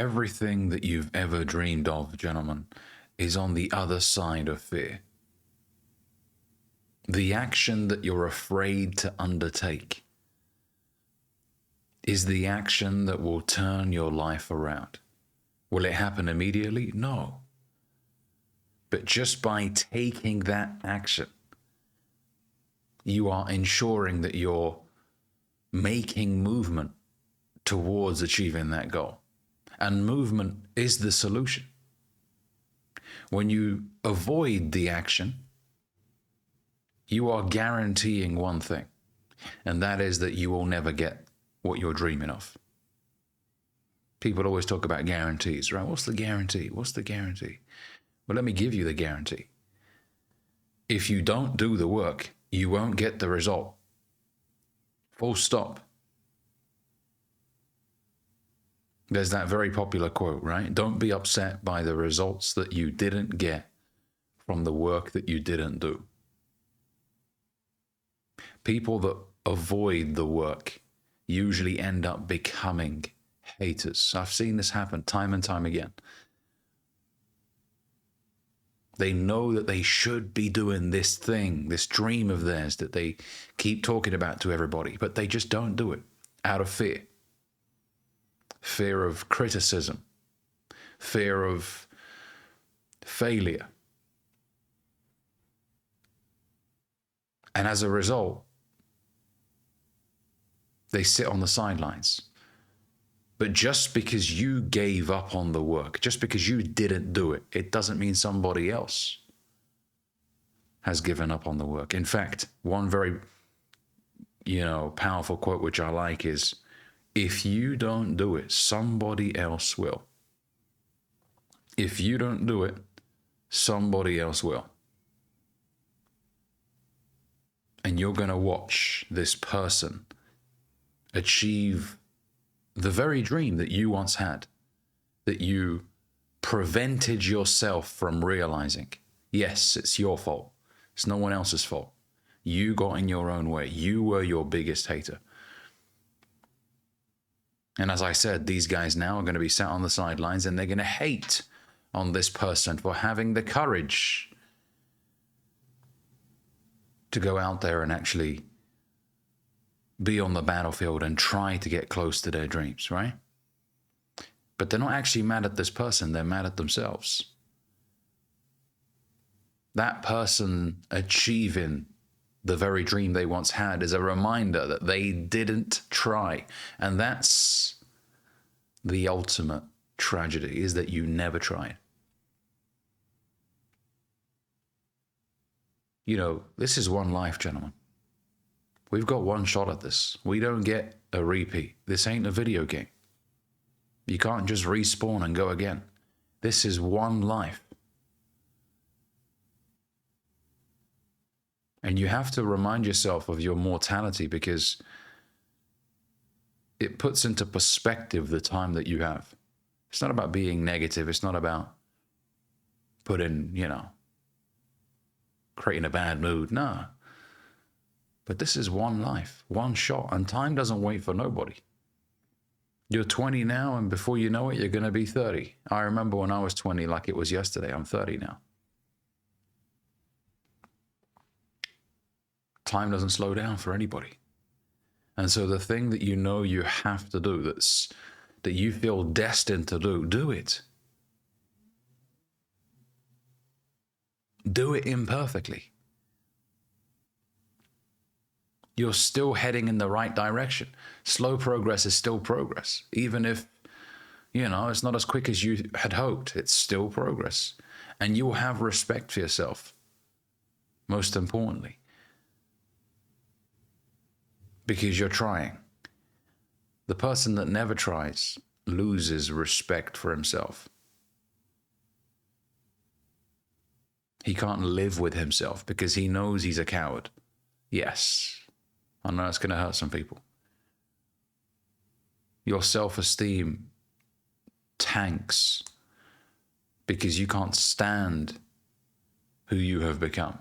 Everything that you've ever dreamed of, gentlemen, is on the other side of fear. The action that you're afraid to undertake is the action that will turn your life around. Will it happen immediately? No. But just by taking that action, you are ensuring that you're making movement towards achieving that goal. And movement is the solution. When you avoid the action, you are guaranteeing one thing, and that is that you will never get what you're dreaming of. People always talk about guarantees, right? What's the guarantee? What's the guarantee? Well, let me give you the guarantee. If you don't do the work, you won't get the result. Full stop. There's that very popular quote, right? Don't be upset by the results that you didn't get from the work that you didn't do. People that avoid the work usually end up becoming haters. I've seen this happen time and time again. They know that they should be doing this thing, this dream of theirs that they keep talking about to everybody, but they just don't do it out of fear. Fear of criticism, fear of failure. And as a result, they sit on the sidelines. But just because you gave up on the work, just because you didn't do it, it doesn't mean somebody else has given up on the work. In fact, one very, powerful quote which I like is, if you don't do it, somebody else will. If you don't do it, somebody else will. And you're going to watch this person achieve the very dream that you once had, that you prevented yourself from realizing. Yes, it's your fault. It's no one else's fault. You got in your own way. You were your biggest hater. And as I said, these guys now are going to be sat on the sidelines and they're going to hate on this person for having the courage to go out there and actually be on the battlefield and try to get close to their dreams, right? But they're not actually mad at this person. They're mad at themselves. That person achieving the very dream they once had is a reminder that they didn't try. And that's the ultimate tragedy, is that you never tried. This is one life, gentlemen. We've got one shot at this. We don't get a repeat. This ain't a video game. You can't just respawn and go again. This is one life. And you have to remind yourself of your mortality, because it puts into perspective the time that you have. It's not about being negative. It's not about creating a bad mood. No. But this is one life, one shot, and time doesn't wait for nobody. You're 20 now, and before you know it, you're going to be 30. I remember when I was 20 like it was yesterday. I'm 30 now. Time doesn't slow down for anybody. And so the thing that you have to do, that you feel destined to do it. Do it imperfectly. You're still heading in the right direction. Slow progress is still progress. Even if, it's not as quick as you had hoped, it's still progress. And you will have respect for yourself, most importantly, because you're trying. The person that never tries loses respect for himself. He can't live with himself because he knows he's a coward. Yes, I know it's going to hurt some people. Your self-esteem tanks because you can't stand who you have become.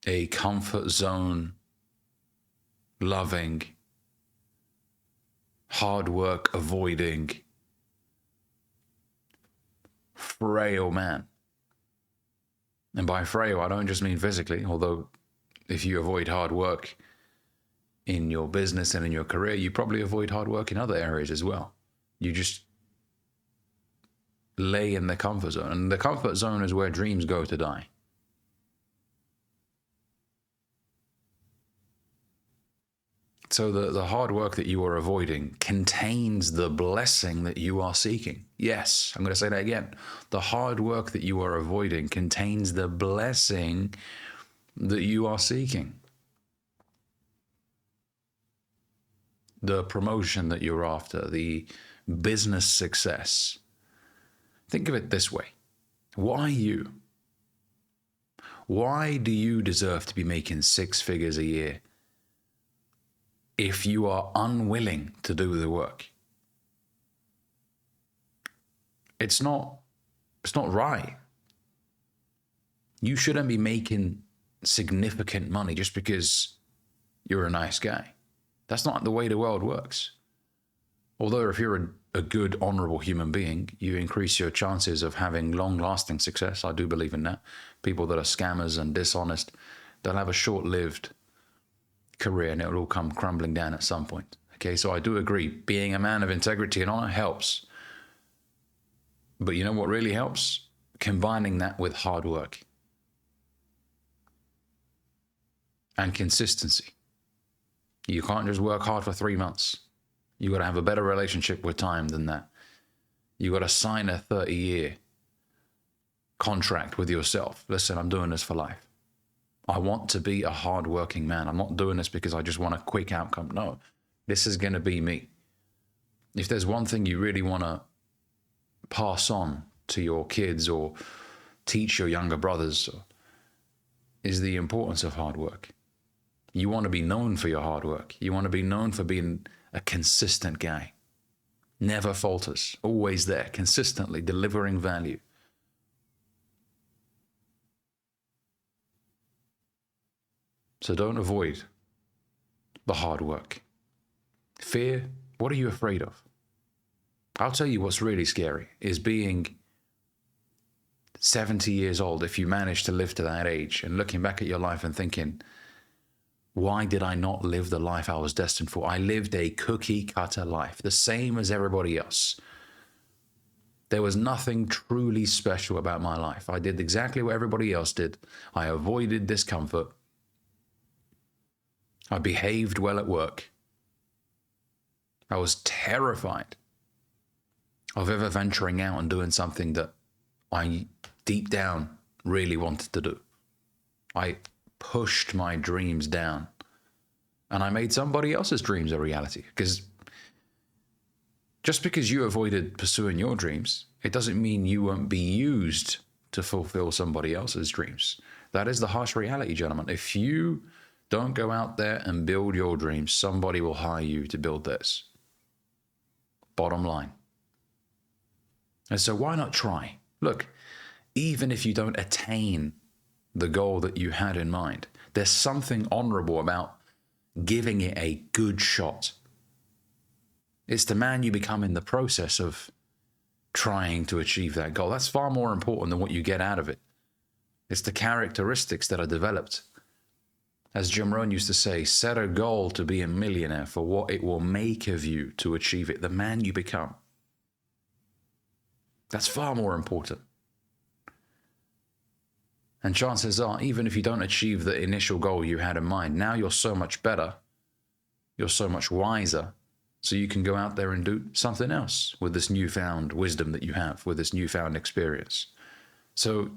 A comfort zone, loving, hard work avoiding, frail man. And by frail, I don't just mean physically, although if you avoid hard work in your business and in your career, you probably avoid hard work in other areas as well. You just lay in the comfort zone. And the comfort zone is where dreams go to die. So the hard work that you are avoiding contains the blessing that you are seeking. Yes, I'm going to say that again. The hard work that you are avoiding contains the blessing that you are seeking. The promotion that you're after, the business success. Think of it this way. Why you? Why do you deserve to be making 6 figures a year if you are unwilling to do the work? It's not right. You shouldn't be making significant money just because you're a nice guy. That's not the way the world works. Although if you're a good, honorable human being, you increase your chances of having long-lasting success. I do believe in that. People that are scammers and dishonest, they'll have a short-lived career and it'll all come crumbling down at some point. Okay, so I do agree. Being a man of integrity and honor helps. But you know what really helps? Combining that with hard work and consistency. You can't just work hard for 3 months. You got to have a better relationship with time than that. You got to sign a 30-year contract with yourself. Listen, I'm doing this for life. I want to be a hard-working man. I'm not doing this because I just want a quick outcome. No, this is going to be me. If there's one thing you really want to pass on to your kids or teach your younger brothers, is the importance of hard work. You want to be known for your hard work. You want to be known for being a consistent guy. Never falters, always there, consistently delivering value. So don't avoid the hard work. Fear, what are you afraid of? I'll tell you what's really scary is being 70 years old, if you manage to live to that age, and looking back at your life and thinking, why did I not live the life I was destined for? I lived a cookie cutter life, the same as everybody else. There was nothing truly special about my life. I did exactly what everybody else did. I avoided discomfort. I behaved well at work. I was terrified of ever venturing out and doing something that I deep down really wanted to do. I pushed my dreams down and I made somebody else's dreams a reality. Because just because you avoided pursuing your dreams, it doesn't mean you won't be used to fulfill somebody else's dreams. That is the harsh reality, gentlemen. If you don't go out there and build your dreams, somebody will hire you to build theirs. Bottom line. And so why not try? Look, even if you don't attain the goal that you had in mind, there's something honorable about giving it a good shot. It's the man you become in the process of trying to achieve that goal. That's far more important than what you get out of it. It's the characteristics that are developed. As Jim Rohn used to say, set a goal to be a millionaire for what it will make of you to achieve it, the man you become. That's far more important. And chances are, even if you don't achieve the initial goal you had in mind, now you're so much better, you're so much wiser, so you can go out there and do something else with this newfound wisdom that you have, with this newfound experience. So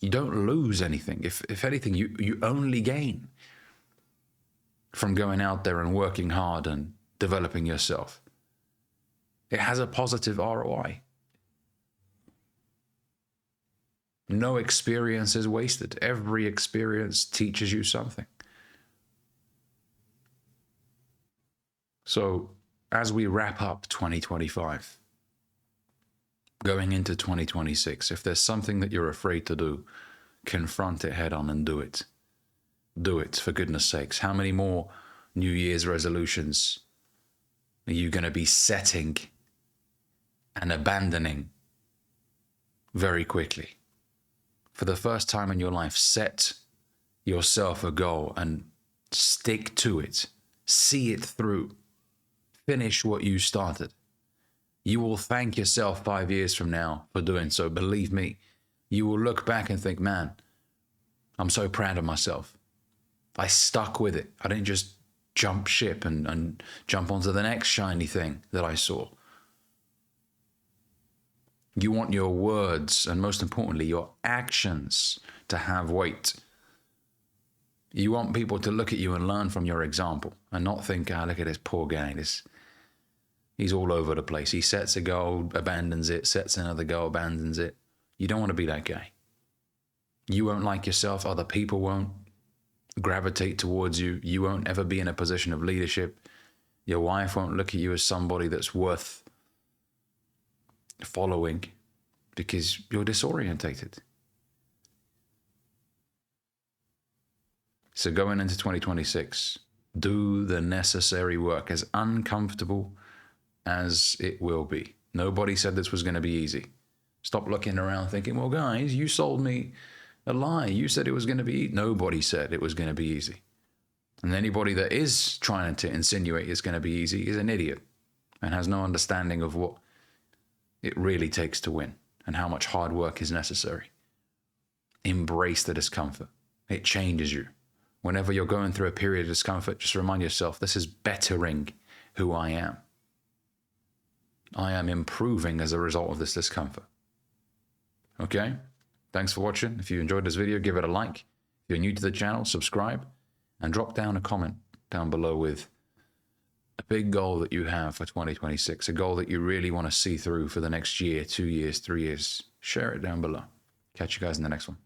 you don't lose anything. If anything, you only gain from going out there and working hard and developing yourself. It has a positive ROI. No experience is wasted. Every experience teaches you something. So as we wrap up 2025, going into 2026, if there's something that you're afraid to do, confront it head on and do it. Do it, for goodness sakes. How many more New Year's resolutions are you going to be setting and abandoning very quickly? For the first time in your life, set yourself a goal and stick to it. See it through. Finish what you started. You will thank yourself 5 years from now for doing so. Believe me, you will look back and think, man, I'm so proud of myself. I stuck with it. I didn't just jump ship and jump onto the next shiny thing that I saw. You want your words and, most importantly, your actions to have weight. You want people to look at you and learn from your example and not think, look at this poor guy. He's all over the place. He sets a goal, abandons it, sets another goal, abandons it. You don't want to be that guy. You won't like yourself. Other people won't gravitate towards you. You won't ever be in a position of leadership. Your wife won't look at you as somebody that's worth following because you're disorientated. So going into 2026, do the necessary work, as uncomfortable as it will be. Nobody said this was going to be easy. Stop looking around thinking, well, guys, you sold me a lie. You said it was going to be easy. Nobody said it was going to be easy. And anybody that is trying to insinuate it's going to be easy is an idiot and has no understanding of what it really takes to win and how much hard work is necessary. Embrace the discomfort. It changes you. Whenever you're going through a period of discomfort, just remind yourself, this is bettering who I am. I am improving as a result of this discomfort. Okay? Thanks for watching. If you enjoyed this video, give it a like. If you're new to the channel, subscribe and drop down a comment down below with a big goal that you have for 2026, a goal that you really want to see through for the next year, 2 years, 3 years. Share it down below. Catch you guys in the next one.